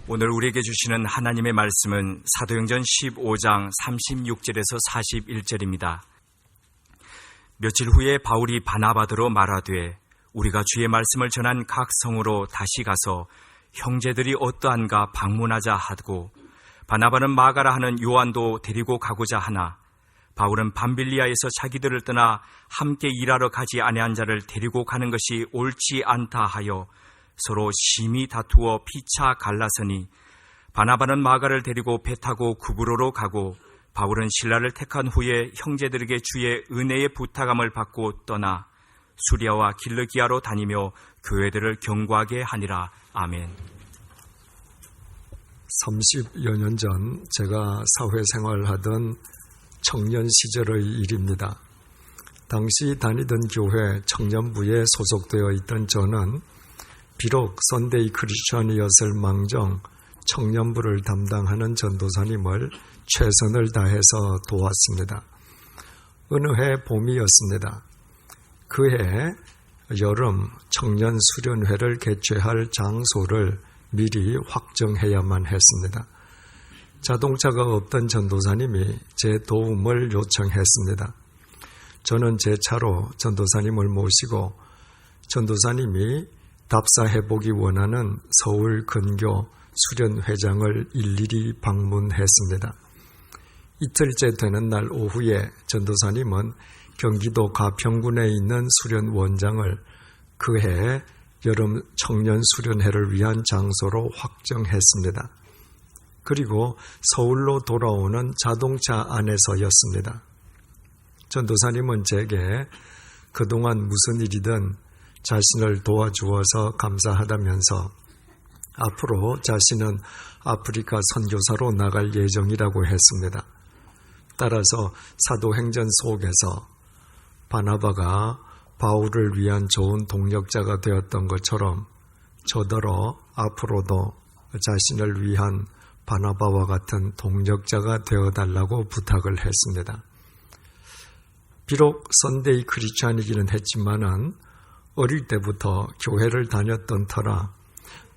오늘 우리에게 주시는 하나님의 말씀은 사도행전 15장 36절에서 41절입니다. 며칠 후에 바울이 바나바더로 말하되 우리가 주의 말씀을 전한 각 성으로 다시 가서 형제들이 어떠한가 방문하자 하고 바나바는 마가라 하는 요한도 데리고 가고자 하나 바울은 밤빌리아에서 자기들을 떠나 함께 일하러 가지 아니한 자를 데리고 가는 것이 옳지 않다 하여 서로 심히 다투어 피차 갈라서니 바나바는 마가를 데리고 배 타고 구브로로 가고 바울은 실라를 택한 후에 형제들에게 주의 은혜의 부탁함을 받고 떠나 수리아와 길르기아로 다니며 교회들을 경고하게 하니라. 아멘. 30여 년 전 제가 사회생활하던 청년 시절의 일입니다. 당시 다니던 교회 청년부에 소속되어 있던 저는 비록 선데이 크리스천이었을 망정 청년부를 담당하는 전도사님을 최선을 다해서 도왔습니다. 어느 해 봄이었습니다. 그해 여름 청년 수련회를 개최할 장소를 미리 확정해야만 했습니다. 자동차가 없던 전도사님이 제 도움을 요청했습니다. 저는 제 차로 전도사님을 모시고 전도사님이 답사해보기 원하는 서울 근교 수련회장을 일일이 방문했습니다. 이틀째 되는 날 오후에 전도사님은 경기도 가평군에 있는 수련원장을 그해 여름 청년 수련회를 위한 장소로 확정했습니다. 그리고 서울로 돌아오는 자동차 안에서였습니다. 전도사님은 제게 그동안 무슨 일이든 자신을 도와주어서 감사하다면서 앞으로 자신은 아프리카 선교사로 나갈 예정이라고 했습니다. 따라서 사도행전 속에서 바나바가 바울을 위한 좋은 동력자가 되었던 것처럼 저더러 앞으로도 자신을 위한 바나바와 같은 동력자가 되어달라고 부탁을 했습니다. 비록 선데이 크리스찬이기는 했지만은 어릴 때부터 교회를 다녔던 터라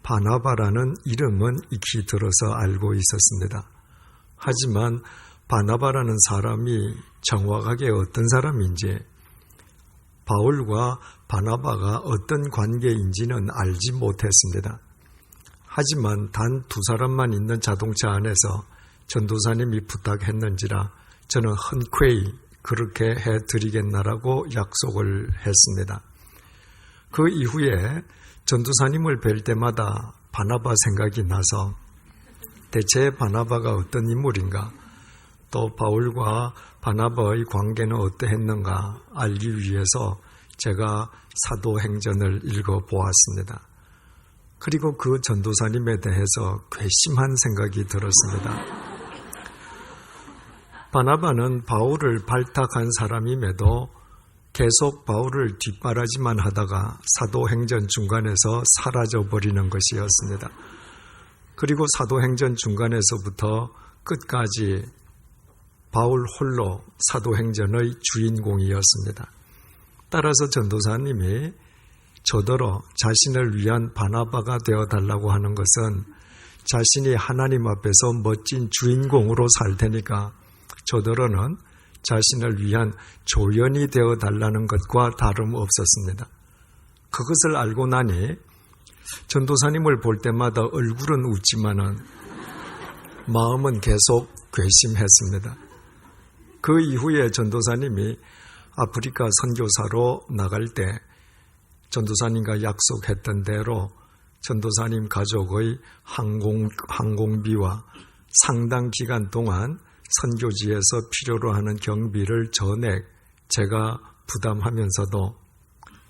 바나바라는 이름은 익히 들어서 알고 있었습니다. 하지만 바나바라는 사람이 정확하게 어떤 사람인지 바울과 바나바가 어떤 관계인지는 알지 못했습니다. 하지만 단 두 사람만 있는 자동차 안에서 전도사님이 부탁했는지라 저는 흔쾌히 그렇게 해드리겠나라고 약속을 했습니다. 그 이후에 전도사님을 뵐 때마다 바나바 생각이 나서 대체 바나바가 어떤 인물인가, 또 바울과 바나바의 관계는 어떠했는가 알기 위해서 제가 사도행전을 읽어보았습니다. 그리고 그 전도사님에 대해서 괘씸한 생각이 들었습니다. 바나바는 바울을 발탁한 사람임에도 계속 바울을 뒷바라지만 하다가 사도행전 중간에서 사라져버리는 것이었습니다. 그리고 사도행전 중간에서부터 끝까지 바울 홀로 사도행전의 주인공이었습니다. 따라서 전도사님이 저더러 자신을 위한 바나바가 되어달라고 하는 것은 자신이 하나님 앞에서 멋진 주인공으로 살 테니까 저더러는 자신을 위한 조연이 되어달라는 것과 다름없었습니다. 그것을 알고 나니 전도사님을 볼 때마다 얼굴은 웃지만은 마음은 계속 괘씸했습니다. 그 이후에 전도사님이 아프리카 선교사로 나갈 때 전도사님과 약속했던 대로 전도사님 가족의 항공비와 상당 기간 동안 선교지에서 필요로 하는 경비를 전액 제가 부담하면서도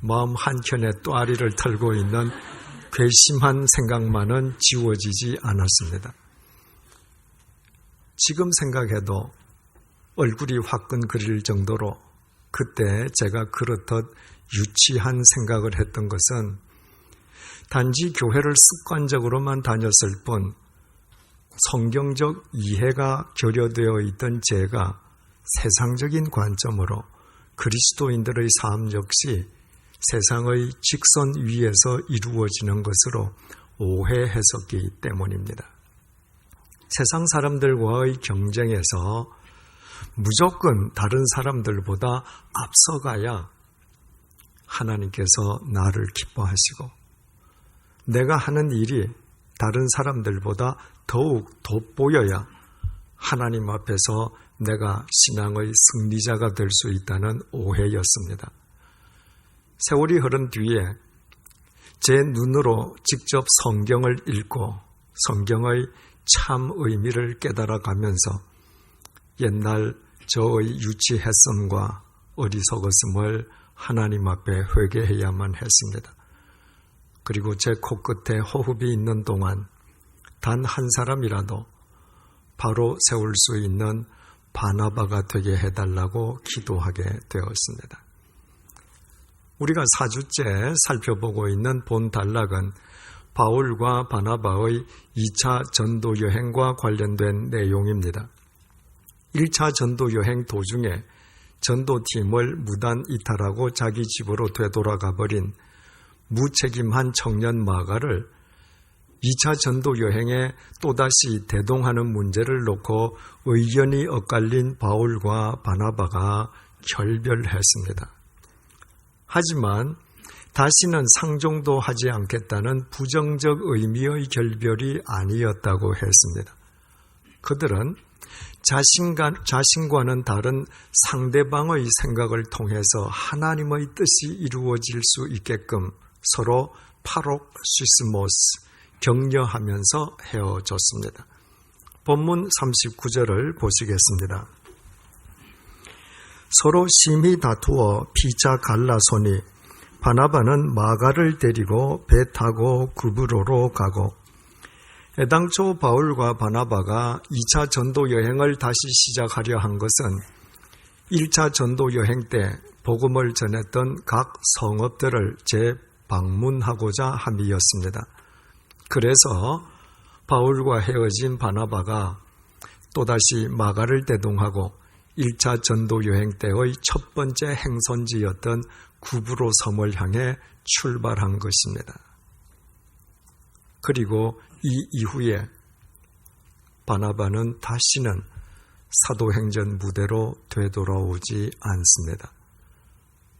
마음 한켠에 또아리를 털고 있는 괘씸한 생각만은 지워지지 않았습니다. 지금 생각해도 얼굴이 화끈거릴 정도로 그때 제가 그렇듯 유치한 생각을 했던 것은 단지 교회를 습관적으로만 다녔을 뿐 성경적 이해가 결여되어 있던 제가 세상적인 관점으로 그리스도인들의 삶 역시 세상의 직선 위에서 이루어지는 것으로 오해했었기 때문입니다. 세상 사람들과의 경쟁에서 무조건 다른 사람들보다 앞서가야 하나님께서 나를 기뻐하시고, 내가 하는 일이 다른 사람들보다 더욱 돋보여야 하나님 앞에서 내가 신앙의 승리자가 될 수 있다는 오해였습니다. 세월이 흐른 뒤에 제 눈으로 직접 성경을 읽고 성경의 참 의미를 깨달아가면서 옛날 저의 유치했음과 어리석었음을 하나님 앞에 회개해야만 했습니다. 그리고 제 코끝에 호흡이 있는 동안 단 한 사람이라도 바로 세울 수 있는 바나바가 되게 해달라고 기도하게 되었습니다. 우리가 4주째 살펴보고 있는 본 단락은 바울과 바나바의 2차 전도 여행과 관련된 내용입니다. 1차 전도 여행 도중에 전도팀을 무단 이탈하고 자기 집으로 되돌아가 버린 무책임한 청년 마가를 2차 전도 여행에 또다시 대동하는 문제를 놓고 의견이 엇갈린 바울과 바나바가 결별했습니다. 하지만 다시는 상종도 하지 않겠다는 부정적 의미의 결별이 아니었다고 했습니다. 그들은 자신과는 다른 상대방의 생각을 통해서 하나님의 뜻이 이루어질 수 있게끔 서로 파록시스모스, 격려하면서 헤어졌습니다. 본문 39절을 보시겠습니다. 서로 심히 다투어 피차 갈라서니 바나바는 마가를 데리고 배 타고 구브로로 가고, 애당초 바울과 바나바가 2차 전도 여행을 다시 시작하려 한 것은 1차 전도 여행 때 복음을 전했던 각 성읍들을 재방문하고자 함이었습니다. 그래서 바울과 헤어진 바나바가 또다시 마가를 대동하고 1차 전도 여행 때의 첫 번째 행선지였던 구브로 섬을 향해 출발한 것입니다. 그리고 이 이후에 바나바는 다시는 사도행전 무대로 되돌아오지 않습니다.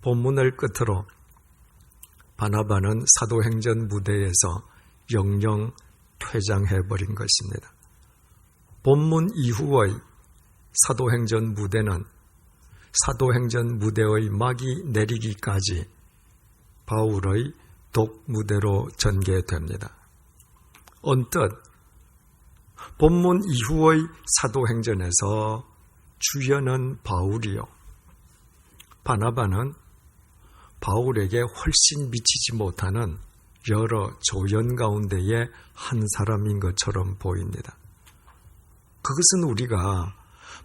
본문을 끝으로 바나바는 사도행전 무대에서 영영 퇴장해버린 것입니다. 본문 이후의 사도행전 무대는 사도행전 무대의 막이 내리기까지 바울의 독무대로 전개됩니다. 언뜻 본문 이후의 사도행전에서 주연은 바울이요, 바나바는 바울에게 훨씬 미치지 못하는 여러 조연 가운데의 한 사람인 것처럼 보입니다. 그것은 우리가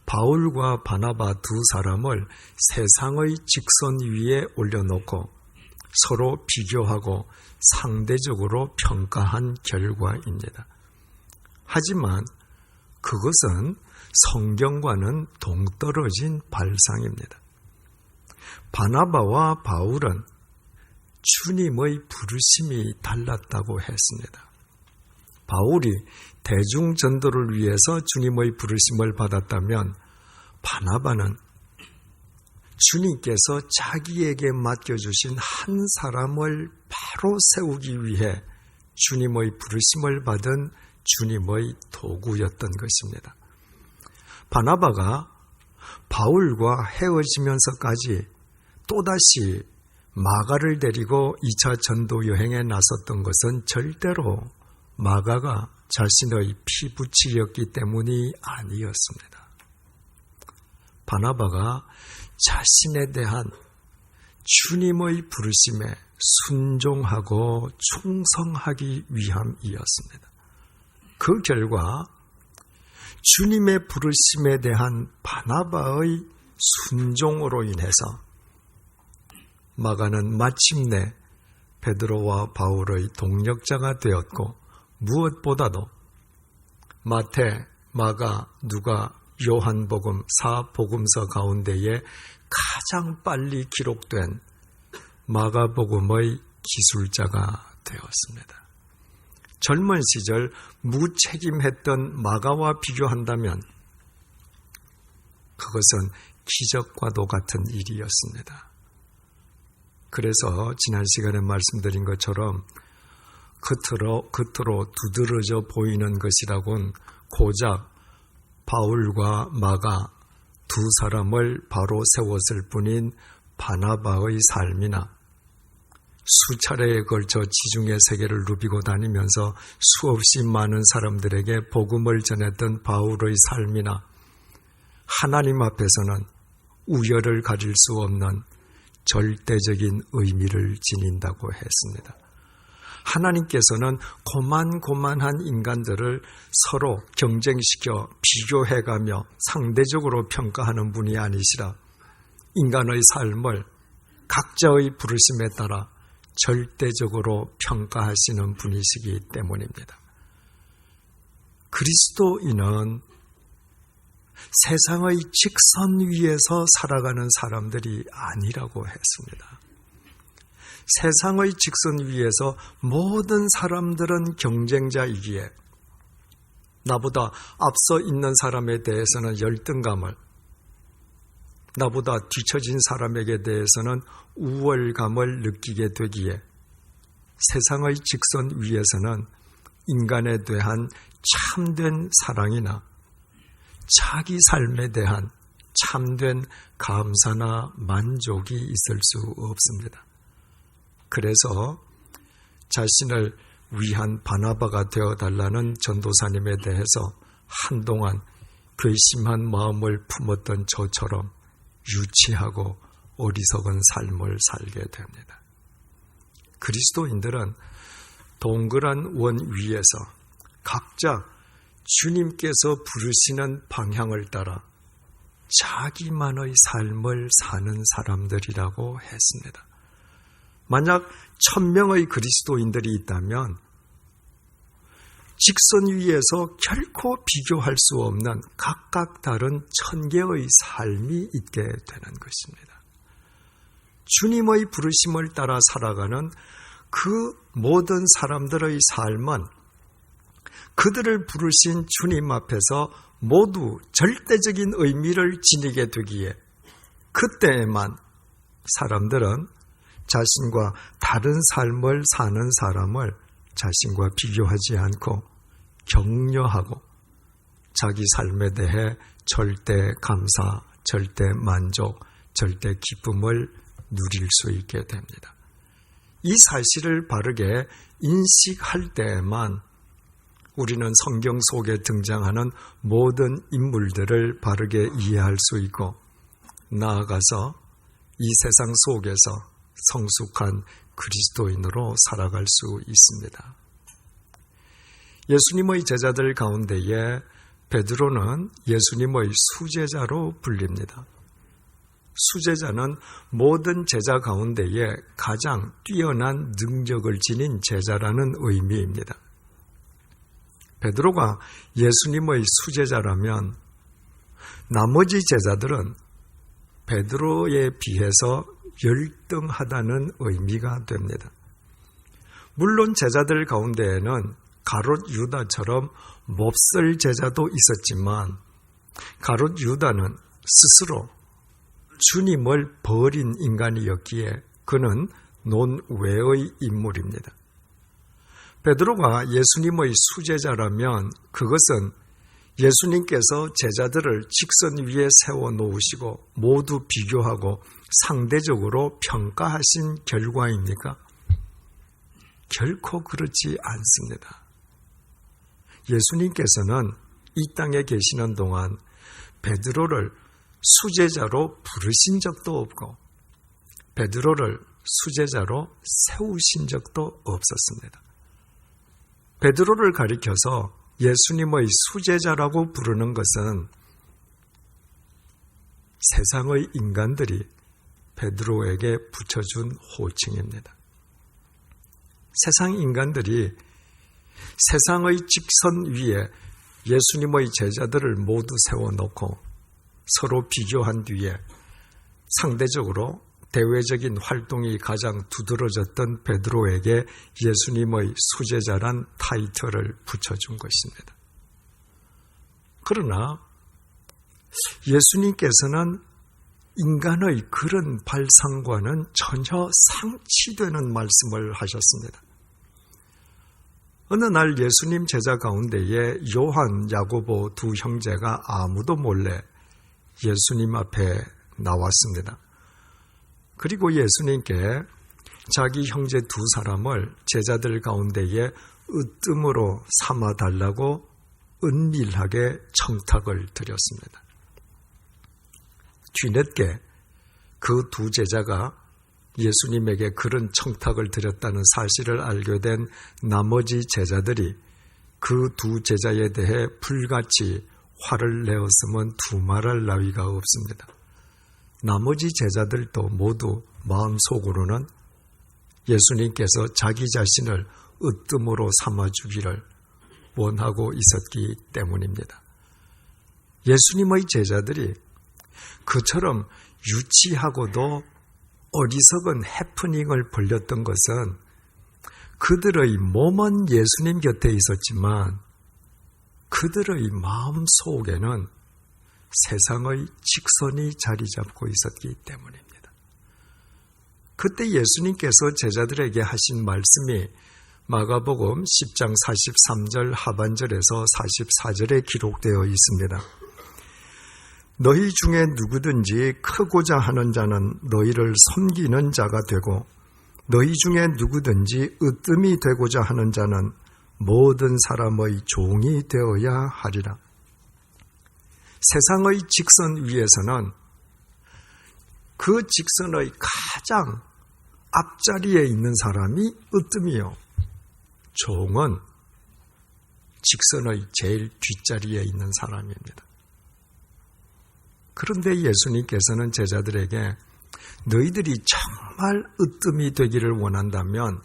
바울과 바나바 두 사람을 세상의 직선 위에 올려놓고 서로 비교하고 상대적으로 평가한 결과입니다. 하지만 그것은 성경과는 동떨어진 발상입니다. 바나바와 바울은 주님의 부르심이 달랐다고 했습니다. 바울이 대중전도를 위해서 주님의 부르심을 받았다면 바나바는 주님께서 자기에게 맡겨주신 한 사람을 바로 세우기 위해 주님의 부르심을 받은 주님의 도구였던 것입니다. 바나바가 바울과 헤어지면서까지 또다시 마가를 데리고 2차 전도 여행에 나섰던 것은 절대로 마가가 자신의 피부치였기 때문이 아니었습니다. 바나바가 자신에 대한 주님의 부르심에 순종하고 충성하기 위함이었습니다. 그 결과 주님의 부르심에 대한 바나바의 순종으로 인해서 마가는 마침내 베드로와 바울의 동력자가 되었고, 무엇보다도 마태, 마가, 누가, 요한복음, 4복음서 가운데에 가장 빨리 기록된 마가복음의 기술자가 되었습니다. 젊은 시절 무책임했던 마가와 비교한다면 그것은 기적과도 같은 일이었습니다. 그래서 지난 시간에 말씀드린 것처럼 겉으로 두드러져 보이는 것이라곤 고작 바울과 마가 두 사람을 바로 세웠을 뿐인 바나바의 삶이나 수차례에 걸쳐 지중해 세계를 누비고 다니면서 수없이 많은 사람들에게 복음을 전했던 바울의 삶이나 하나님 앞에서는 우열을 가릴 수 없는 절대적인 의미를 지닌다고 했습니다. 하나님께서는 고만고만한 인간들을 서로 경쟁시켜 비교해가며 상대적으로 평가하는 분이 아니시라 인간의 삶을 각자의 부르심에 따라 절대적으로 평가하시는 분이시기 때문입니다. 그리스도인은 세상의 직선 위에서 살아가는 사람들이 아니라고 했습니다. 세상의 직선 위에서 모든 사람들은 경쟁자이기에 나보다 앞서 있는 사람에 대해서는 열등감을, 나보다 뒤처진 사람에게 대해서는 우월감을 느끼게 되기에 세상의 직선 위에서는 인간에 대한 참된 사랑이나 자기 삶에 대한 참된 감사나 만족이 있을 수 없습니다. 그래서 자신을 위한 바나바가 되어달라는 전도사님에 대해서 한동안 괘씸한 마음을 품었던 저처럼 유치하고 어리석은 삶을 살게 됩니다. 그리스도인들은 동그란 원 위에서 각자 주님께서 부르시는 방향을 따라 자기만의 삶을 사는 사람들이라고 했습니다. 만약 1000명의 그리스도인들이 있다면 직선 위에서 결코 비교할 수 없는 각각 다른 1000개의 삶이 있게 되는 것입니다. 주님의 부르심을 따라 살아가는 그 모든 사람들의 삶은 그들을 부르신 주님 앞에서 모두 절대적인 의미를 지니게 되기에 그때에만 사람들은 자신과 다른 삶을 사는 사람을 자신과 비교하지 않고 격려하고 자기 삶에 대해 절대 감사, 절대 만족, 절대 기쁨을 누릴 수 있게 됩니다. 이 사실을 바르게 인식할 때에만 우리는 성경 속에 등장하는 모든 인물들을 바르게 이해할 수 있고 나아가서 이 세상 속에서 성숙한 그리스도인으로 살아갈 수 있습니다. 예수님의 제자들 가운데에 베드로는 예수님의 수제자로 불립니다. 수제자는 모든 제자 가운데에 가장 뛰어난 능력을 지닌 제자라는 의미입니다. 베드로가 예수님의 수제자라면 나머지 제자들은 베드로에 비해서 열등하다는 의미가 됩니다. 물론 제자들 가운데에는 가롯 유다처럼 몹쓸 제자도 있었지만 가롯 유다는 스스로 주님을 버린 인간이었기에 그는 논외의 인물입니다. 베드로가 예수님의 수제자라면 그것은 예수님께서 제자들을 직선 위에 세워놓으시고 모두 비교하고 상대적으로 평가하신 결과입니까? 결코 그렇지 않습니다. 예수님께서는 이 땅에 계시는 동안 베드로를 수제자로 부르신 적도 없고 베드로를 수제자로 세우신 적도 없었습니다. 베드로를 가리켜서 예수님의 수제자라고 부르는 것은 세상의 인간들이 베드로에게 붙여준 호칭입니다. 세상 인간들이 세상의 직선 위에 예수님의 제자들을 모두 세워놓고 서로 비교한 뒤에 상대적으로 대외적인 활동이 가장 두드러졌던 베드로에게 예수님의 수제자란 타이틀을 붙여준 것입니다. 그러나 예수님께서는 인간의 그런 발상과는 전혀 상치되는 말씀을 하셨습니다. 어느 날 예수님 제자 가운데에 요한, 야고보 두 형제가 아무도 몰래 예수님 앞에 나왔습니다. 그리고 예수님께 자기 형제 두 사람을 제자들 가운데에 으뜸으로 삼아달라고 은밀하게 청탁을 드렸습니다. 뒤늦게 그 두 제자가 예수님에게 그런 청탁을 드렸다는 사실을 알게 된 나머지 제자들이 그 두 제자에 대해 불같이 화를 내었으면 두말할 나위가 없습니다. 나머지 제자들도 모두 마음속으로는 예수님께서 자기 자신을 으뜸으로 삼아주기를 원하고 있었기 때문입니다. 예수님의 제자들이 그처럼 유치하고도 어리석은 해프닝을 벌였던 것은 그들의 몸은 예수님 곁에 있었지만 그들의 마음 속에는 세상의 직선이 자리 잡고 있었기 때문입니다. 그때 예수님께서 제자들에게 하신 말씀이 마가복음 10장 43절 하반절에서 44절에 기록되어 있습니다. 너희 중에 누구든지 크고자 하는 자는 너희를 섬기는 자가 되고 너희 중에 누구든지 으뜸이 되고자 하는 자는 모든 사람의 종이 되어야 하리라. 세상의 직선 위에서는 그 직선의 가장 앞자리에 있는 사람이 으뜸이요. 종은 직선의 제일 뒷자리에 있는 사람입니다. 그런데 예수님께서는 제자들에게 너희들이 정말 으뜸이 되기를 원한다면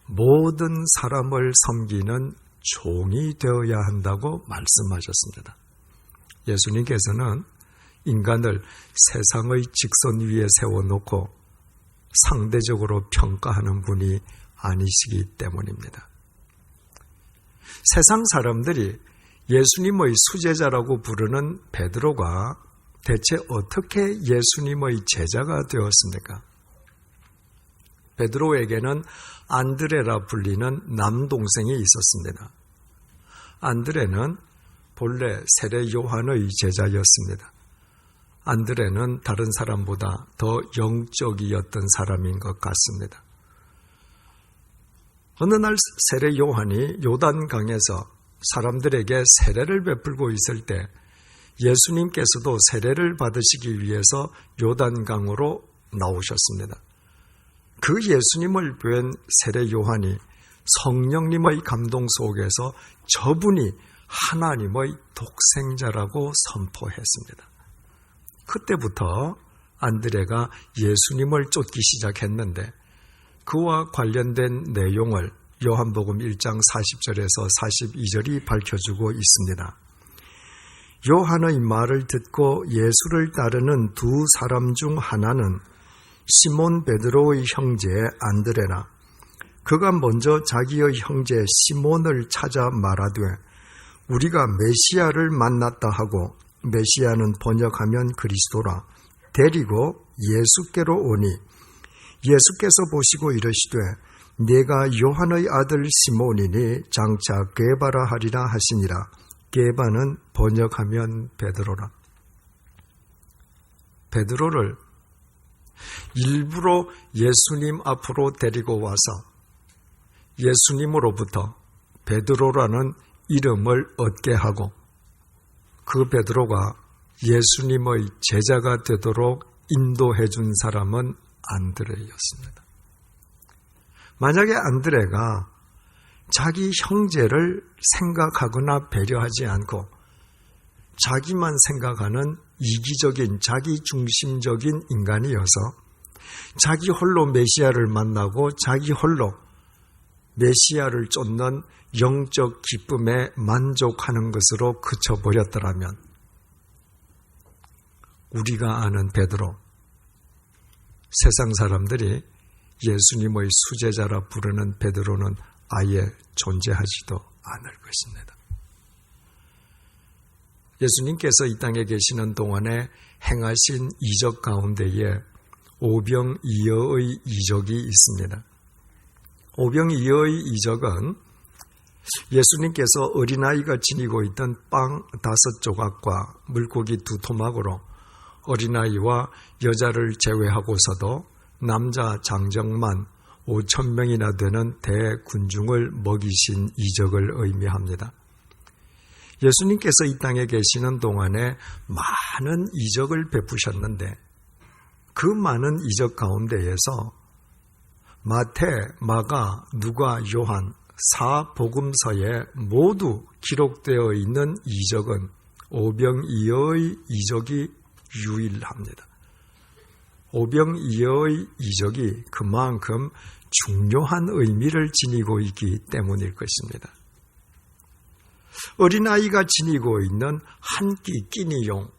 모든 사람을 섬기는 종이 되어야 한다고 말씀하셨습니다. 예수님께서는 인간을 세상의 직선 위에 세워놓고 상대적으로 평가하는 분이 아니시기 때문입니다. 세상 사람들이 예수님의 수제자라고 부르는 베드로가 대체 어떻게 예수님의 제자가 되었습니까? 베드로에게는 안드레라 불리는 남동생이 있었습니다. 안드레는 본래 세례 요한의 제자였습니다. 안드레는 다른 사람보다 더 영적이었던 사람인 것 같습니다. 어느 날 세례 요한이 요단강에서 사람들에게 세례를 베풀고 있을 때 예수님께서도 세례를 받으시기 위해서 요단강으로 나오셨습니다. 그 예수님을 뵌 세례 요한이 성령님의 감동 속에서 저분이 하나님의 독생자라고 선포했습니다. 그때부터 안드레가 예수님을 쫓기 시작했는데 그와 관련된 내용을 요한복음 1장 40절에서 42절이 밝혀주고 있습니다. 요한의 말을 듣고 예수를 따르는 두 사람 중 하나는 시몬 베드로의 형제 안드레라. 그가 먼저 자기의 형제 시몬을 찾아 말하되 우리가 메시아를 만났다 하고 메시아는 번역하면 그리스도라. 데리고 예수께로 오니 예수께서 보시고 이르시되 내가 요한의 아들 시몬이니 장차 게바라 하리라 하시니라. 게바는 번역하면 베드로라. 베드로를 일부러 예수님 앞으로 데리고 와서 예수님으로부터 베드로라는 이름을 얻게 하고 그 베드로가 예수님의 제자가 되도록 인도해 준 사람은 안드레였습니다. 만약에 안드레가 자기 형제를 생각하거나 배려하지 않고 자기만 생각하는 이기적인 자기 중심적인 인간이어서 자기 홀로 메시아를 만나고 자기 홀로 메시아를 쫓는 영적 기쁨에 만족하는 것으로 그쳐버렸더라면 우리가 아는 베드로, 세상 사람들이 예수님의 수제자라 부르는 베드로는 아예 존재하지도 않을 것입니다. 예수님께서 이 땅에 계시는 동안에 행하신 이적 가운데에 오병이어의 이적이 있습니다. 오병이어의 이적은 예수님께서 어린아이가 지니고 있던 빵 5조각과 물고기 2토막으로 어린아이와 여자를 제외하고서도 남자 장정만 5,000명이나 되는 대군중을 먹이신 이적을 의미합니다. 예수님께서 이 땅에 계시는 동안에 많은 이적을 베푸셨는데 그 많은 이적 가운데에서 마태, 마가, 누가, 요한 4복음서에 모두 기록되어 있는 이적은 오병이어의 이적이 유일합니다. 오병이어의 이적이 그만큼 중요한 의미를 지니고 있기 때문일 것입니다. 어린아이가 지니고 있는 한 끼 끼니용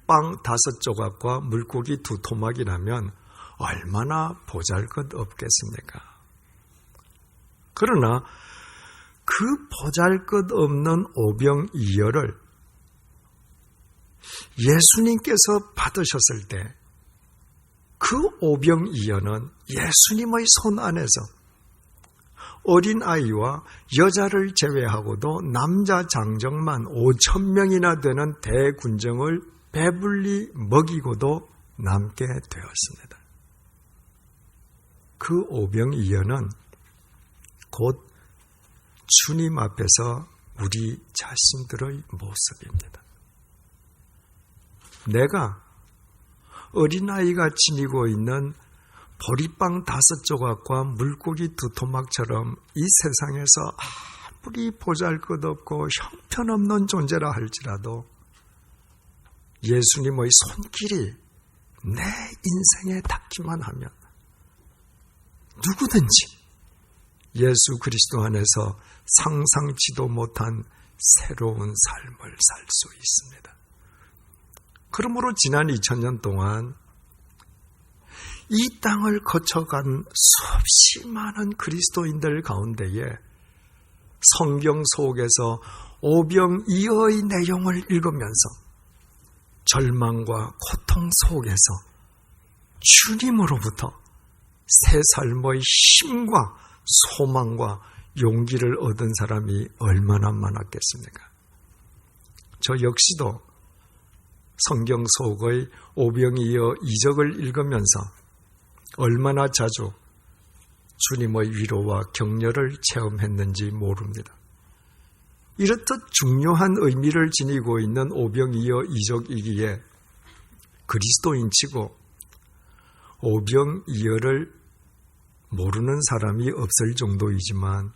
빵 5조각과 물고기 2토막이라면 얼마나 보잘것없겠습니까? 그러나 그 보잘것없는 오병이어를 예수님께서 받으셨을 때 그 오병이어는 예수님의 손 안에서 어린아이와 여자를 제외하고도 남자 장정만 5,000명이나 되는 대군정을 배불리 먹이고도 남게 되었습니다. 그 오병이어는 곧 주님 앞에서 우리 자신들의 모습입니다. 내가 어린아이가 지니고 있는 보리빵 5조각과 물고기 2토막처럼 이 세상에서 아무리 보잘것없고 형편없는 존재라 할지라도 예수님의 손길이 내 인생에 닿기만 하면 누구든지 예수 그리스도 안에서 상상치도 못한 새로운 삶을 살 수 있습니다. 그러므로 지난 2000년 동안 이 땅을 거쳐간 수없이 많은 그리스도인들 가운데에 성경 속에서 오병이어의 내용을 읽으면서 절망과 고통 속에서 주님으로부터 새 삶의 힘과 소망과 용기를 얻은 사람이 얼마나 많았겠습니까? 저 역시도 성경 속의 오병이어 이적을 읽으면서 얼마나 자주 주님의 위로와 격려를 체험했는지 모릅니다. 이렇듯 중요한 의미를 지니고 있는 오병이어 이적이기에 그리스도인치고 오병이어를 모르는 사람이 없을 정도이지만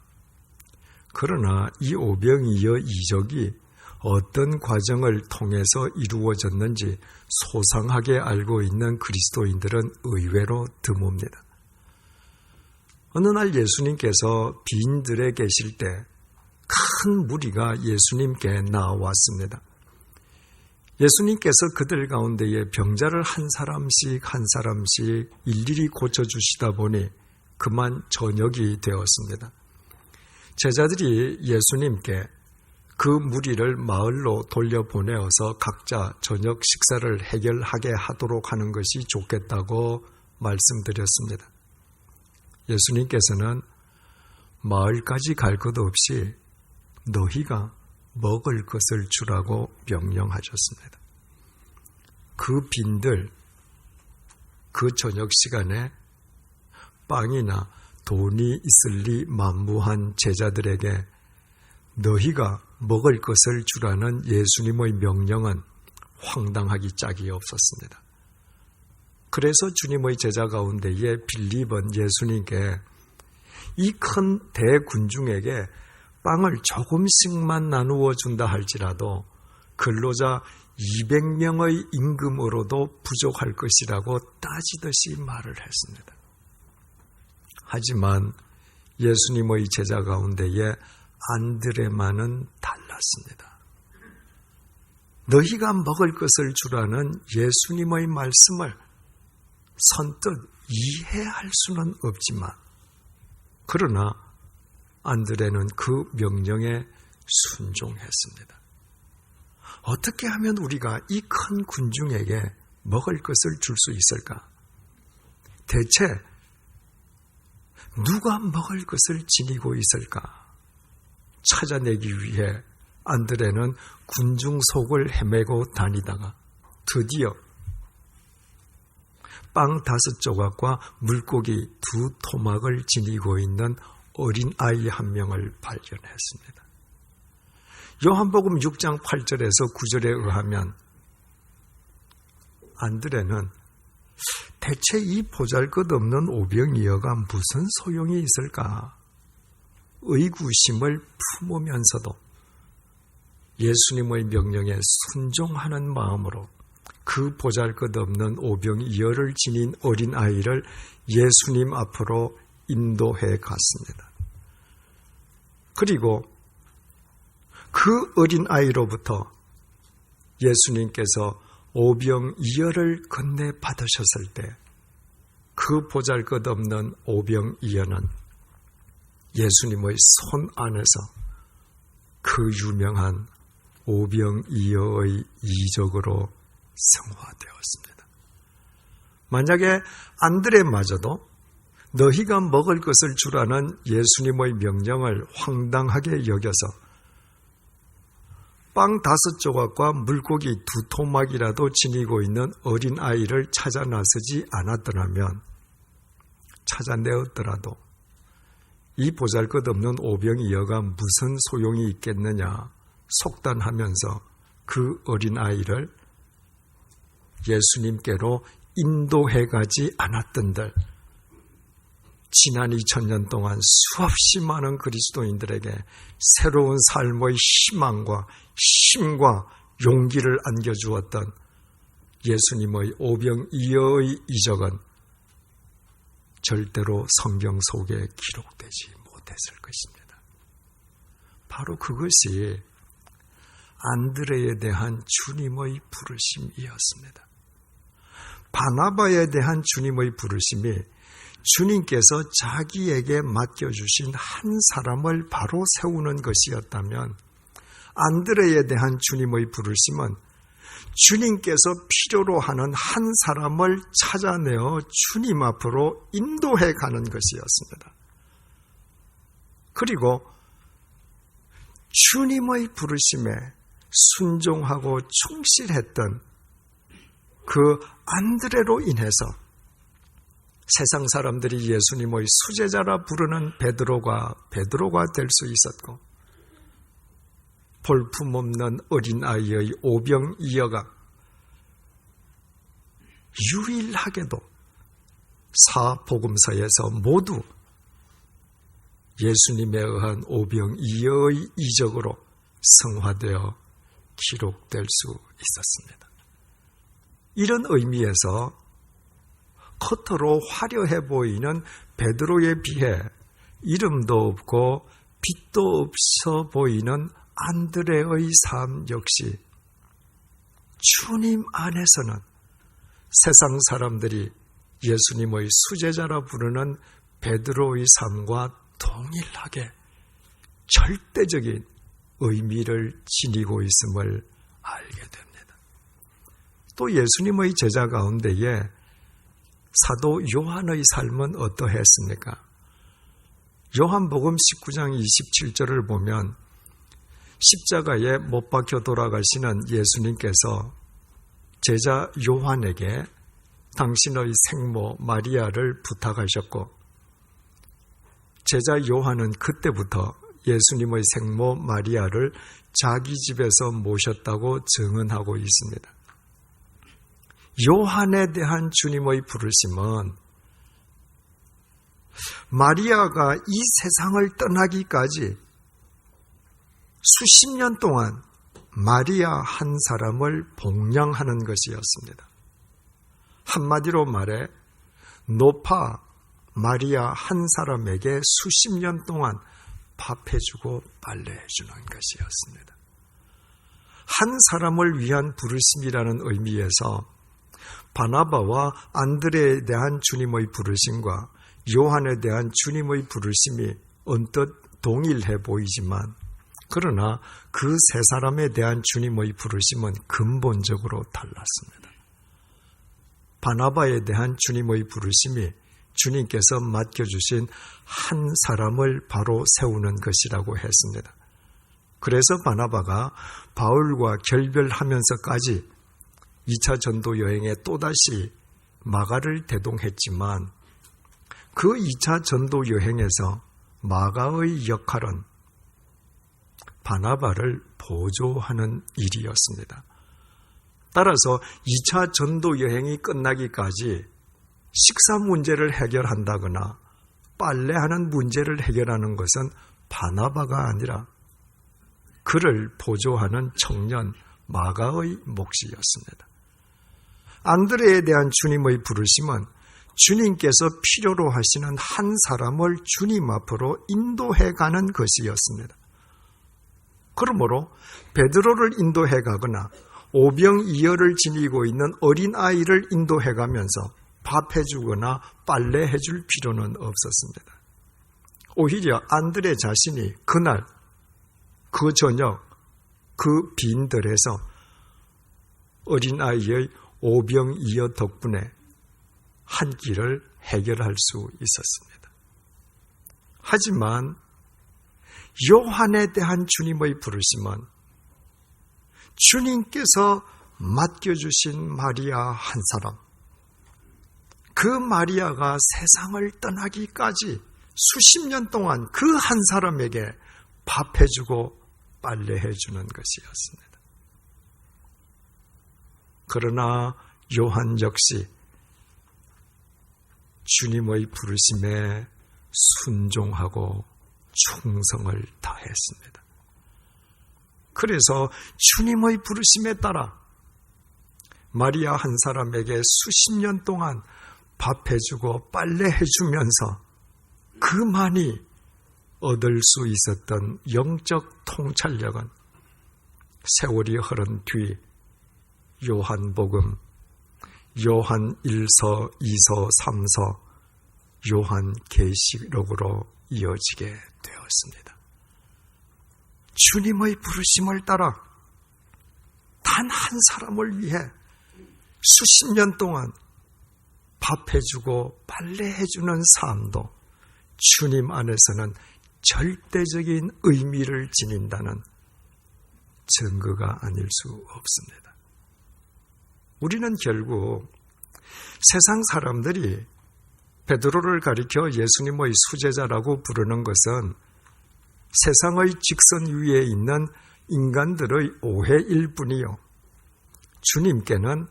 그러나 이 오병이어 이적이 어떤 과정을 통해서 이루어졌는지 소상하게 알고 있는 그리스도인들은 의외로 드뭅니다. 어느 날 예수님께서 빈들에 계실 때 큰 무리가 예수님께 나왔습니다. 예수님께서 그들 가운데에 병자를 한 사람씩 일일이 고쳐주시다 보니 그만 저녁이 되었습니다. 제자들이 예수님께 그 무리를 마을로 돌려보내어서 각자 저녁 식사를 해결하게 하도록 하는 것이 좋겠다고 말씀드렸습니다. 예수님께서는 마을까지 갈 것 없이 너희가 먹을 것을 주라고 명령하셨습니다. 그 빈들, 그 저녁 시간에 빵이나 돈이 있을 리 만무한 제자들에게 너희가 먹을 것을 주라는 예수님의 명령은 황당하기 짝이 없었습니다. 그래서 주님의 제자 가운데에 빌립은 예수님께 이 큰 대군중에게 빵을 조금씩만 나누어 준다 할지라도 근로자 200명의 임금으로도 부족할 것이라고 따지듯이 말을 했습니다. 하지만 예수님의 제자 가운데에 안드레만은 달랐습니다. 너희가 먹을 것을 주라는 예수님의 말씀을 선뜻 이해할 수는 없지만, 그러나 안드레는 그 명령에 순종했습니다. 어떻게 하면 우리가 이 큰 군중에게 먹을 것을 줄 수 있을까? 대체 누가 먹을 것을 지니고 있을까? 찾아내기 위해 안드레는 군중 속을 헤매고 다니다가 드디어 빵 5조각과 물고기 2토막을 지니고 있는 어린아이 한 명을 발견했습니다. 요한복음 6장 8절에서 9절에 의하면 안드레는 대체 이 보잘것없는 오병이어가 무슨 소용이 있을까? 의구심을 품으면서도 예수님의 명령에 순종하는 마음으로 그 보잘것없는 오병이어를 지닌 어린아이를 예수님 앞으로 인도해 갔습니다. 그리고 그 어린아이로부터 예수님께서 오병이어를 건네받으셨을 때 그 보잘것없는 오병이어는 예수님의 손 안에서 그 유명한 오병이어의 이적으로 성화되었습니다. 만약에 안드레마저도 너희가 먹을 것을 주라는 예수님의 명령을 황당하게 여겨서 빵 5조각과 물고기 2토막이라도 지니고 있는 어린아이를 찾아 나서지 않았더라면, 찾아내었더라도 이 보잘것없는 오병이어가 무슨 소용이 있겠느냐 속단하면서 그 어린아이를 예수님께로 인도해 가지 않았던들, 지난 2000년 동안 수없이 많은 그리스도인들에게 새로운 삶의 희망과 힘과 용기를 안겨주었던 예수님의 오병이어의 이적은 절대로 성경 속에 기록되지 못했을 것입니다. 바로 그것이 안드레에 대한 주님의 부르심이었습니다. 바나바에 대한 주님의 부르심이 주님께서 자기에게 맡겨주신 한 사람을 바로 세우는 것이었다면, 안드레에 대한 주님의 부르심은 주님께서 필요로 하는 한 사람을 찾아내어 주님 앞으로 인도해 가는 것이었습니다. 그리고 주님의 부르심에 순종하고 충실했던 그 안드레로 인해서 세상 사람들이 예수님의 수제자라 부르는 베드로가 될 수 있었고, 볼품없는 어린아이의 오병이어가 유일하게도 사복음서에서 모두 예수님에 의한 오병이어의 이적으로 성화되어 기록될 수 있었습니다. 이런 의미에서 겉으로 화려해 보이는 베드로에 비해 이름도 없고 빛도 없어 보이는 안드레의 삶 역시 주님 안에서는 세상 사람들이 예수님의 수제자라 부르는 베드로의 삶과 동일하게 절대적인 의미를 지니고 있음을 알게 됩니다. 또 예수님의 제자 가운데에 사도 요한의 삶은 어떠했습니까? 요한복음 19장 27절을 보면 십자가에 못 박혀 돌아가시는 예수님께서 제자 요한에게 당신의 생모 마리아를 부탁하셨고, 제자 요한은 그때부터 예수님의 생모 마리아를 자기 집에서 모셨다고 증언하고 있습니다. 요한에 대한 주님의 부르심은 마리아가 이 세상을 떠나기까지 수십 년 동안 마리아 한 사람을 복양하는 것이었습니다. 한마디로 말해 노파 마리아 한 사람에게 수십 년 동안 밥해주고 빨래해주는 것이었습니다. 한 사람을 위한 부르심이라는 의미에서 바나바와 안드레에 대한 주님의 부르심과 요한에 대한 주님의 부르심이 언뜻 동일해 보이지만 그러나 그 세 사람에 대한 주님의 부르심은 근본적으로 달랐습니다. 바나바에 대한 주님의 부르심이 주님께서 맡겨주신 한 사람을 바로 세우는 것이라고 했습니다. 그래서 바나바가 바울과 결별하면서까지 2차 전도 여행에 또다시 마가를 대동했지만 그 2차 전도 여행에서 마가의 역할은 바나바를 보조하는 일이었습니다. 따라서 2차 전도 여행이 끝나기까지 식사 문제를 해결한다거나 빨래하는 문제를 해결하는 것은 바나바가 아니라 그를 보조하는 청년 마가의 몫이었습니다. 안드레에 대한 주님의 부르심은 주님께서 필요로 하시는 한 사람을 주님 앞으로 인도해가는 것이었습니다. 그러므로 베드로를 인도해가거나 오병이어를 지니고 있는 어린아이를 인도해가면서 밥해주거나 빨래해줄 필요는 없었습니다. 오히려 안드레 자신이 그날 그 저녁 그 빈들에서 어린아이의 오병이어 덕분에 한 끼를 해결할 수 있었습니다. 하지만 요한에 대한 주님의 부르심은 주님께서 맡겨주신 마리아 한 사람, 그 마리아가 세상을 떠나기까지 수십 년 동안 그 한 사람에게 밥해주고 빨래해주는 것이었습니다. 그러나 요한 역시 주님의 부르심에 순종하고 충성을 다했습니다. 그래서 주님의 부르심에 따라 마리아 한 사람에게 수십 년 동안 밥해주고 빨래해주면서 그만이 얻을 수 있었던 영적 통찰력은 세월이 흐른 뒤 요한복음, 요한 1서, 2서, 3서, 요한 계시록으로 이어지게 되었습니다. 주님의 부르심을 따라 단 한 사람을 위해 수십 년 동안 밥해주고 빨래해주는 삶도 주님 안에서는 절대적인 의미를 지닌다는 증거가 아닐 수 없습니다. 우리는 결국 세상 사람들이 베드로를 가리켜 예수님의 수제자라고 부르는 것은 세상의 직선 위에 있는 인간들의 오해일 뿐이요. 주님께는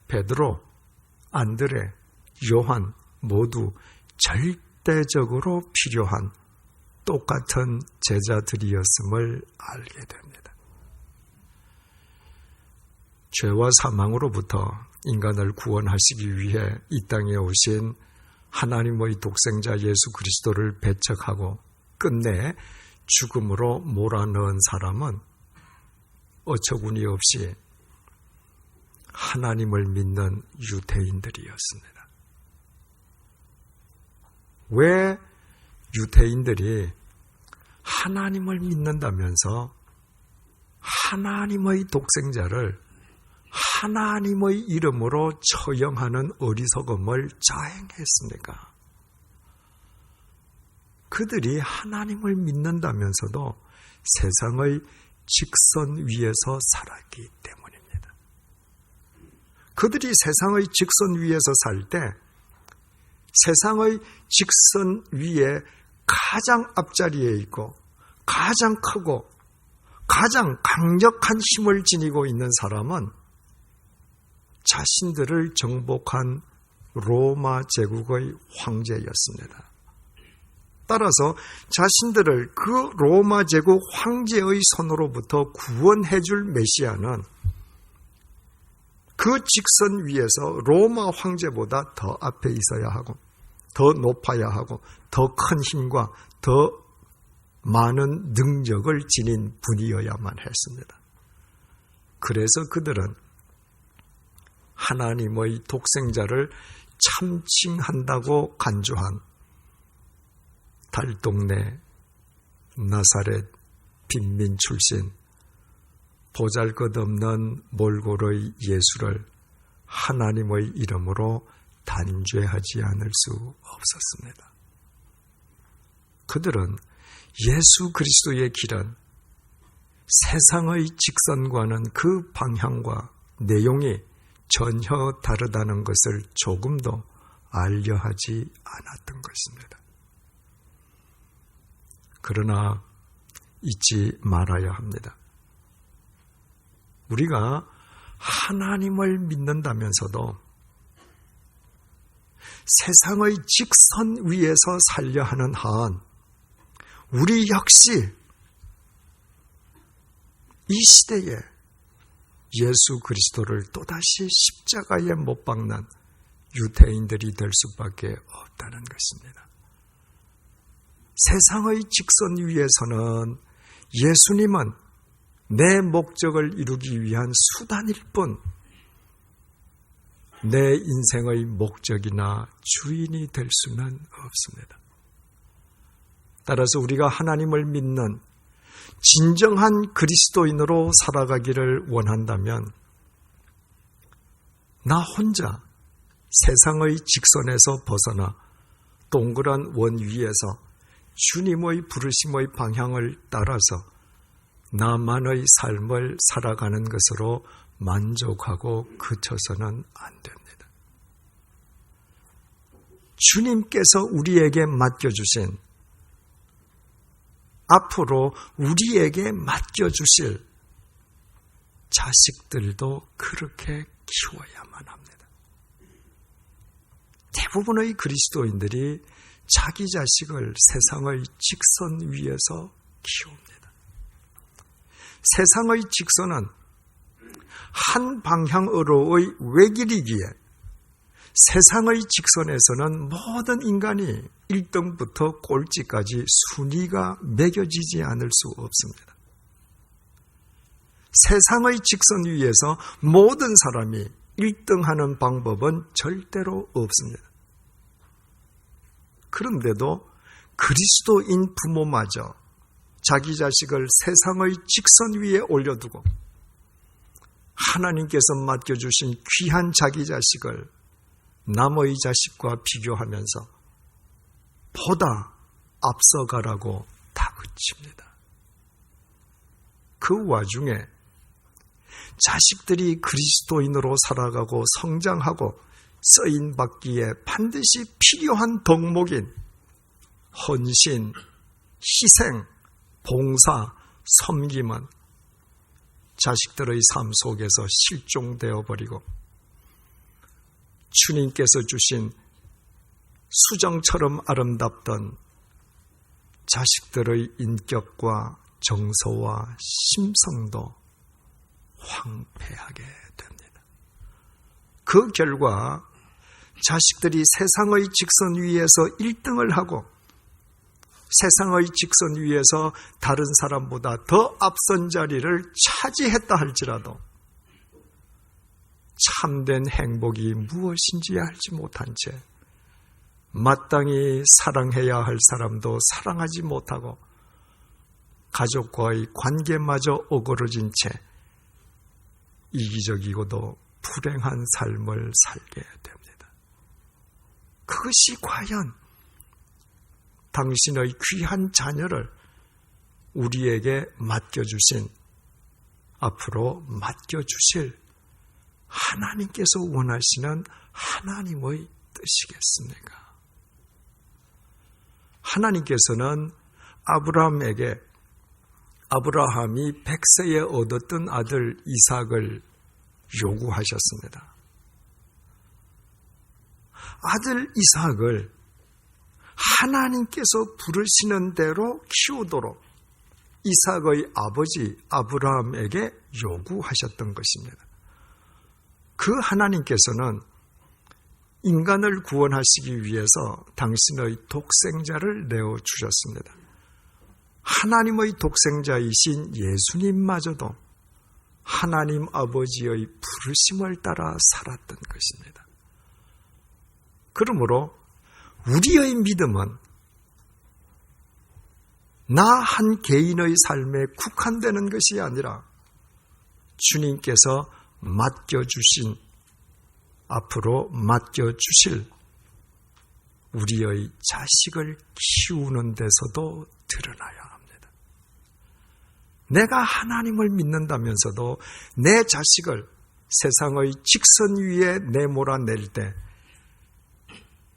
베드로, 안드레, 요한 모두 절대적으로 필요한 똑같은 제자들이었음을 알게 됩니다. 죄와 사망으로부터 인간을 구원하시기 위해 이 땅에 오신 하나님의 독생자 예수 그리스도를 배척하고 끝내 죽음으로 몰아넣은 사람은 어처구니 없이 하나님을 믿는 유대인들이었습니다. 왜 유대인들이 하나님을 믿는다면서 하나님의 독생자를 하나님의 이름으로 처형하는 어리석음을 자행했습니까? 그들이 하나님을 믿는다면서도 세상의 직선 위에서 살았기 때문입니다. 그들이 세상의 직선 위에서 살 때 세상의 직선 위에 가장 앞자리에 있고 가장 크고 가장 강력한 힘을 지니고 있는 사람은 자신들을 정복한 로마 제국의 황제였습니다. 따라서 자신들을 그 로마 제국 황제의 손으로부터 구원해줄 메시아는 그 직선 위에서 로마 황제보다 더 앞에 있어야 하고 더 높아야 하고 더 큰 힘과 더 많은 능력을 지닌 분이어야만 했습니다. 그래서 그들은 하나님의 독생자를 참칭한다고 간주한 달동네 나사렛 빈민 출신 보잘것없는 몰골의 예수를 하나님의 이름으로 단죄하지 않을 수 없었습니다. 그들은 예수 그리스도의 길은 세상의 직선과는 그 방향과 내용이 전혀 다르다는 것을 조금도 알려하지 않았던 것입니다. 그러나 잊지 말아야 합니다. 우리가 하나님을 믿는다면서도 세상의 직선 위에서 살려 하는 한 우리 역시 이 시대에 예수 그리스도를 또다시 십자가에 못 박는 유대인들이 될 수밖에 없다는 것입니다. 세상의 직선 위에서는 예수님은 내 목적을 이루기 위한 수단일 뿐 내 인생의 목적이나 주인이 될 수는 없습니다. 따라서 우리가 하나님을 믿는 진정한 그리스도인으로 살아가기를 원한다면 나 혼자 세상의 직선에서 벗어나 동그란 원 위에서 주님의 부르심의 방향을 따라서 나만의 삶을 살아가는 것으로 만족하고 그쳐서는 안 됩니다. 주님께서 우리에게 맡겨주신, 앞으로 우리에게 맡겨주실 자식들도 그렇게 키워야만 합니다. 대부분의 그리스도인들이 자기 자식을 세상의 직선 위에서 키웁니다. 세상의 직선은 한 방향으로의 외길이기에 세상의 직선에서는 모든 인간이 1등부터 꼴찌까지 순위가 매겨지지 않을 수 없습니다. 세상의 직선 위에서 모든 사람이 1등하는 방법은 절대로 없습니다. 그런데도 그리스도인 부모마저 자기 자식을 세상의 직선 위에 올려두고 하나님께서 맡겨주신 귀한 자기 자식을 남의 자식과 비교하면서 보다 앞서가라고 다그칩니다. 그 와중에 자식들이 그리스도인으로 살아가고 성장하고 쓰임받기에 반드시 필요한 덕목인 헌신, 희생, 봉사, 섬김은 자식들의 삶 속에서 실종되어 버리고 주님께서 주신 수정처럼 아름답던 자식들의 인격과 정서와 심성도 황폐하게 됩니다. 그 결과 자식들이 세상의 직선 위에서 1등을 하고 세상의 직선 위에서 다른 사람보다 더 앞선 자리를 차지했다 할지라도 참된 행복이 무엇인지 알지 못한 채 마땅히 사랑해야 할 사람도 사랑하지 못하고 가족과의 관계마저 어그러진 채 이기적이고도 불행한 삶을 살게 됩니다. 그것이 과연 당신의 귀한 자녀를 우리에게 맡겨주신, 앞으로 맡겨주실 하나님께서 원하시는 하나님의 뜻이겠습니까? 하나님께서는 아브라함이 100세에 얻었던 아들 이삭을 요구하셨습니다. 아들 이삭을 하나님께서 부르시는 대로 키우도록 이삭의 아버지 아브라함에게 요구하셨던 것입니다. 그 하나님께서는 인간을 구원하시기 위해서 당신의 독생자를 내어주셨습니다. 하나님의 독생자이신 예수님마저도 하나님 아버지의 부르심을 따라 살았던 것입니다. 그러므로 우리의 믿음은 나 한 개인의 삶에 국한되는 것이 아니라 주님께서 맡겨주신, 앞으로 맡겨주실 우리의 자식을 키우는 데서도 드러나야 합니다. 내가 하나님을 믿는다면서도 내 자식을 세상의 직선 위에 내몰아낼 때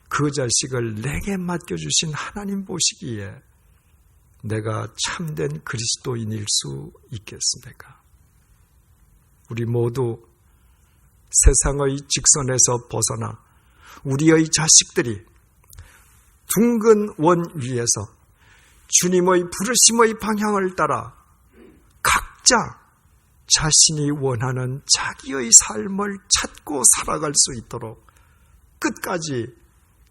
그 자식을 내게 맡겨주신 하나님 보시기에 내가 참된 그리스도인일 수 있겠습니까? 우리 모두 세상의 직선에서 벗어나 우리의 자식들이 둥근 원 위에서 주님의 부르심의 방향을 따라 각자 자신이 원하는 자기의 삶을 찾고 살아갈 수 있도록 끝까지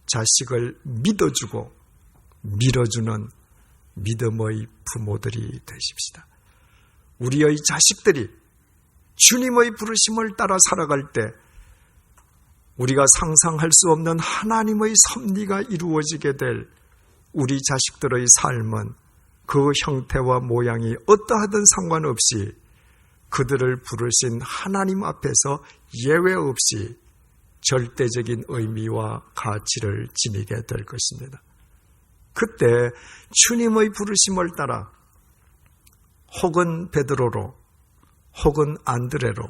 자식을 믿어주고 밀어주는 믿음의 부모들이 되십시다. 우리의 자식들이 주님의 부르심을 따라 살아갈 때 우리가 상상할 수 없는 하나님의 섭리가 이루어지게 될 우리 자식들의 삶은 그 형태와 모양이 어떠하든 상관없이 그들을 부르신 하나님 앞에서 예외 없이 절대적인 의미와 가치를 지니게 될 것입니다. 그때 주님의 부르심을 따라 혹은 베드로로, 혹은 안드레로,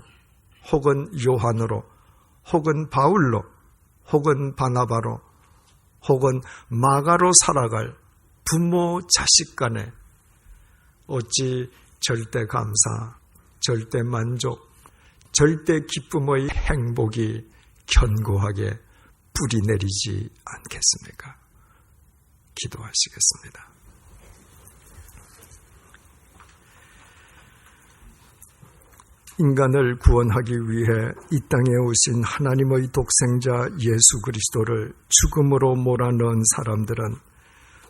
혹은 요한으로, 혹은 바울로, 혹은 바나바로, 혹은 마가로 살아갈 부모 자식 간에 어찌 절대 감사, 절대 만족, 절대 기쁨의 행복이 견고하게 뿌리 내리지 않겠습니까? 기도하시겠습니다. 인간을 구원하기 위해 이 땅에 오신 하나님의 독생자 예수 그리스도를 죽음으로 몰아넣은 사람들은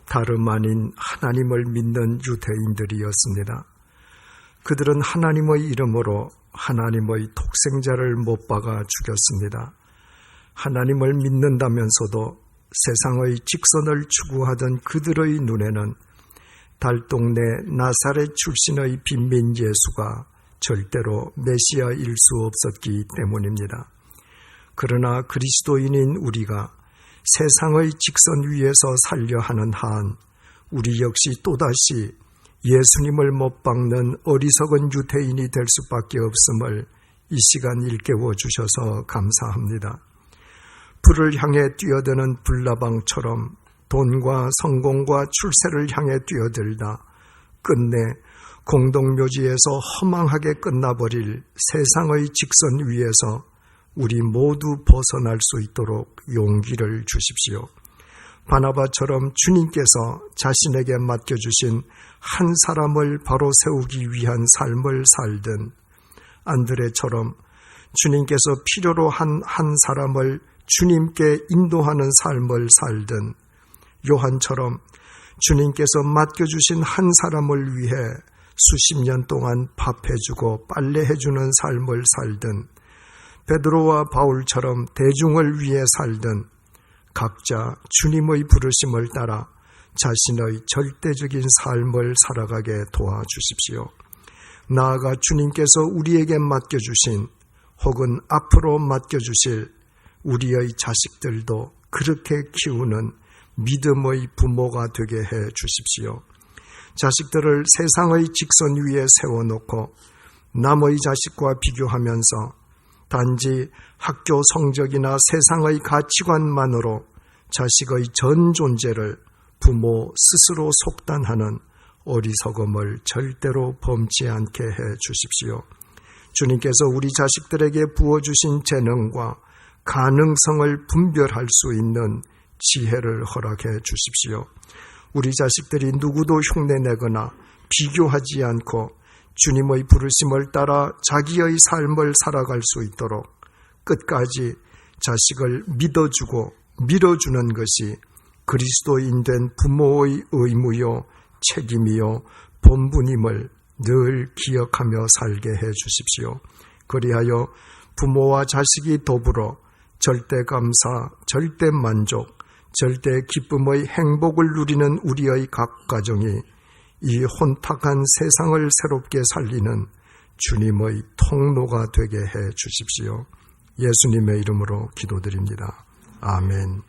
다름 아닌 하나님을 믿는 유대인들이었습니다. 그들은 하나님의 이름으로 하나님의 독생자를 못 박아 죽였습니다. 하나님을 믿는다면서도 세상의 직선을 추구하던 그들의 눈에는 달동네 나사렛 출신의 빈민 예수가 절대로 메시아일 수 없었기 때문입니다. 그러나 그리스도인인 우리가 세상의 직선 위에서 살려 하는 한 우리 역시 또다시 예수님을 못 박는 어리석은 유대인이 될 수밖에 없음을 이 시간 일깨워 주셔서 감사합니다. 불을 향해 뛰어드는 불나방처럼 돈과 성공과 출세를 향해 뛰어들다 끝내 공동묘지에서 허망하게 끝나버릴 세상의 직선 위에서 우리 모두 벗어날 수 있도록 용기를 주십시오. 바나바처럼 주님께서 자신에게 맡겨주신 한 사람을 바로 세우기 위한 삶을 살든, 안드레처럼 주님께서 필요로 한 사람을 주님께 인도하는 삶을 살든, 요한처럼 주님께서 맡겨주신 한 사람을 위해 수십 년 동안 밥해주고 빨래해주는 삶을 살든, 베드로와 바울처럼 대중을 위해 살든 각자 주님의 부르심을 따라 자신의 절대적인 삶을 살아가게 도와주십시오. 나아가 주님께서 우리에게 맡겨주신 혹은 앞으로 맡겨주실 우리의 자식들도 그렇게 키우는 믿음의 부모가 되게 해 주십시오. 자식들을 세상의 직선 위에 세워놓고 남의 자식과 비교하면서 단지 학교 성적이나 세상의 가치관만으로 자식의 전 존재를 부모 스스로 속단하는 어리석음을 절대로 범치 않게 해 주십시오. 주님께서 우리 자식들에게 부어주신 재능과 가능성을 분별할 수 있는 지혜를 허락해 주십시오. 우리 자식들이 누구도 흉내내거나 비교하지 않고 주님의 부르심을 따라 자기의 삶을 살아갈 수 있도록 끝까지 자식을 믿어주고 밀어주는 것이 그리스도인 된 부모의 의무요 책임이요 본분임을 늘 기억하며 살게 해 주십시오. 그리하여 부모와 자식이 더불어 절대 감사, 절대 만족, 절대 기쁨의 행복을 누리는 우리의 각 가정이 이 혼탁한 세상을 새롭게 살리는 주님의 통로가 되게 해 주십시오. 예수님의 이름으로 기도드립니다. 아멘.